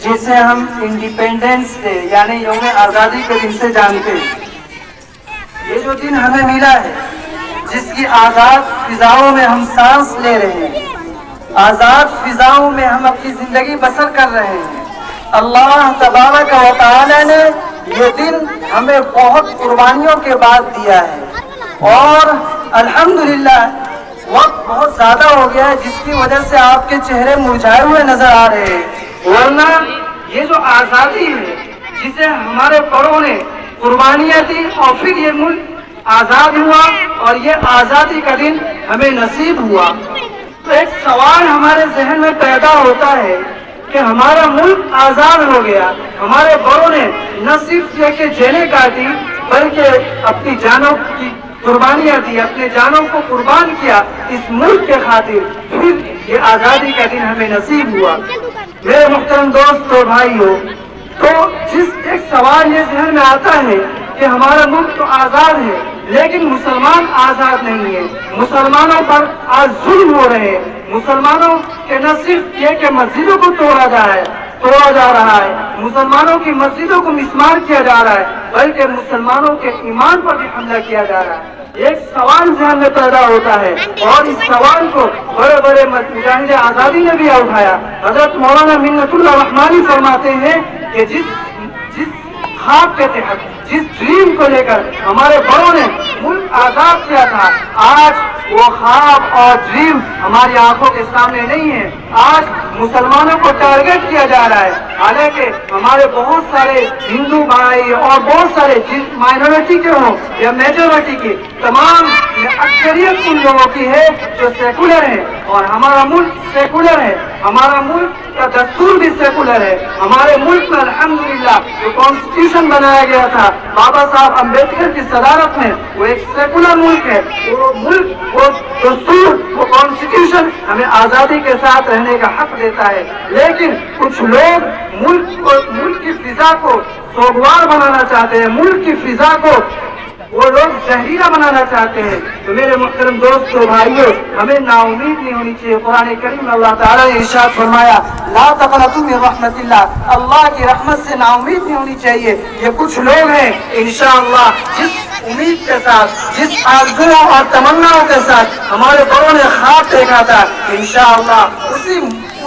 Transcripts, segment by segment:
जिसे हम independence day यानी यौम आज़ादी के दिन से जानते हैं। ये जो दिन हमें मिला है, जिसकी आज़ाद फिजाओं में हम सांस ले रहे हैं, आज़ाद फिजाओं में हम अपनी जिंदगी बसर कर रहे हैं। अल्लाह तबारक व तआला ने ये दिन हमें बहुत कुर्बानियों के बाद दिया है और अल्हम्दुलिल्लाह वक्त बहुत ज्यादा हो गया है, जिसकी वजह से आपके चेहरे मुरझाए हुए नजर आ रहे हैं। वरना ये जो आज़ादी है, जिसे हमारे बड़ों ने कुर्बानियां दी और फिर ये मुल्क आज़ाद हुआ और ये आज़ादी का दिन हमें नसीब हुआ, तो एक सवाल हमारे जहन में पैदा होता है कि हमारा मुल्क आज़ाद हो गया, हमारे बड़ों ने न सिर्फ ये कि जेलें काटी बल्कि अपनी जानों की कुर्बानियां दी, अपने जानों को कुर्बान किया इस मुल्क के खातिर, फिर ये आज़ादी का दिन हमें नसीब हुआ। मेरे मुहतरम दोस्तों भाइयों, तो जिस एक सवाल ये जहन में आता है कि हमारा मुल्क तो आज़ाद है लेकिन मुसलमान आज़ाद नहीं है, मुसलमानों पर आज जुल्म हो रहे हैं, मुसलमानों के न सिर्फ ये कि मस्जिदों को तोड़ा जा रहा है, मुसलमानों की मस्जिदों को मिसमार किया जा रहा है, बल्कि मुसलमानों के ईमान पर भी हमला किया जा रहा है। एक सवाल जहन में पैदा होता है और इस सवाल को बड़े बड़े मुजाहिद आज़ादी ने भी उठाया। हजरत मौलाना मिन्नतुल्लाह रहमानी फरमाते हैं कि जिस ख्वाब के तहत, जिस ड्रीम को लेकर हमारे बड़ों ने मुल्क आज़ाद किया था, आज वो ख्वाब और ड्रीम हमारी आंखों के सामने नहीं है। आज मुसलमानों को टारगेट किया जा रहा है, हालांकि हमारे बहुत सारे हिंदू भाई और बहुत सारे माइनॉरिटी के हों या मेजॉरिटी की, तमाम अक्सरियत उन लोगों की है जो सेकुलर है और हमारा मुल्क सेकुलर है, हमारा मुल्क का दस्तूर भी सेकुलर है। हमारे मुल्क में अल्हम्दुलिल्लाह जो कॉन्स्टिट्यूशन बनाया गया था बाबा साहब अम्बेडकर की सदारत में, वो एक सेकुलर मुल्क है। वो मुल्क, वो दस्तूर, वो कॉन्स्टिट्यूशन हमें आज़ादी के साथ रहने का हक देता है, लेकिन कुछ लोग मुल्क की फिजा को सोगवार बनाना चाहते हैं, मुल्क की फिजा को वो लोग जहरीला बनाना चाहते हैं। तो मेरे मुहतरम दोस्तों भाइयों, हमें नाउमीद नहीं होनी चाहिए। कुरान करीम में अल्लाह ताला ने इरशाद फरमाया, ला तक़नतू मिन रहमतिल्लाह, अल्लाह की रहमत से नाउमीद नहीं होनी चाहिए। ये कुछ लोग हैं इंशाअल्लाह जिस उम्मीद के साथ, जिस आरज़ुओं और तमन्नाओं के साथ हमारे बड़ों ने ख्वाब देखा था, इंशाअल्लाह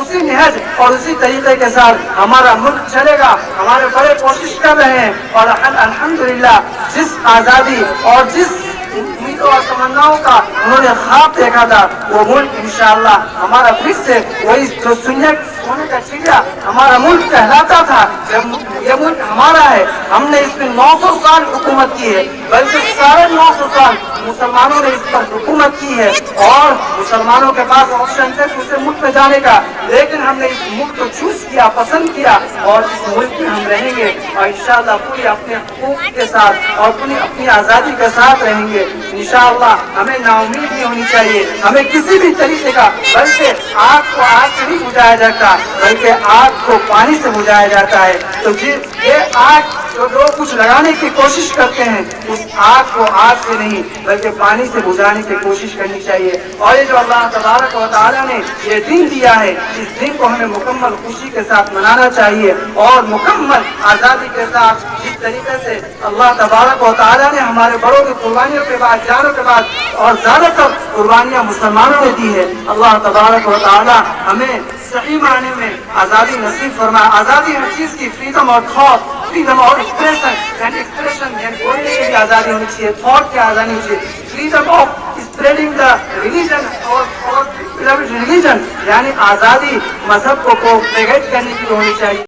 उसी नहज और उसी तरीके के साथ हमारा मुल्क चलेगा। हमारे बड़े कोशिश कर रहे हैं और अल्हम्दुलिल्लाह जिस आज़ादी और जिस उम्मीदों और तमन्नाओं का उन्होंने ख्वाब देखा था, वो मुल्क इंशाअल्लाह हमारा फिर से वही जो सोने का चिड़िया हमारा मुल्क कहलाता था, ये मुल्क हमारा है। हमने इसमें 900 साल हुकूमत की है, बल्कि 950 साल मुसलमानों ने इस पर हुकूमत की है और मुसलमानों के पास ऑप्शन थे दूसरे मुल्क में जाने का, लेकिन हमने इस मुल्क को चूज किया, पसंद किया और इस मुल्क में हम रहेंगे और इंशाअल्लाह पूरी अपने हुकूक के साथ और पूरी अपनी आज़ादी के साथ रहेंगे इंशाअल्लाह। हमें नाउमीद नहीं होनी चाहिए, हमें किसी भी तरीके का, बल्कि आग को आग से नहीं बुझाया जाता बल्कि आग को पानी से बुझाया जाता है। तो ये आग जो लोग कुछ लगाने की कोशिश करते हैं, उस आग को आग से नहीं बल्कि पानी से बुझाने की कोशिश करनी चाहिए। और ये जो अल्लाह तबारक व तआला ने ये दिन दिया है, इस दिन को हमें मुकम्मल खुशी के साथ मनाना चाहिए और मुकम्मल आज़ादी के साथ, जिस तरीके से अल्लाह तबारक व तआला ने हमारे बड़ों की कुर्बानियों के बाद, जानों के बाद और ज्यादातर कुर्बानियाँ मुसलमानों ने दी है। अल्लाह तबारक व तआला हमें सही मायने में आज़ादी नसीब फरमाए। आज़ादी हर चीज़ की, फ्रीडम और थॉट, फ्रीडम और एक्सप्रेशन यानी बोलने की भी आज़ादी होनी चाहिए, थॉट की आज़ादी होनी चाहिए, freedom of spreading the religion और रिलीजन यानी आज़ादी मजहब को प्रोपेगेट करने की होनी चाहिए।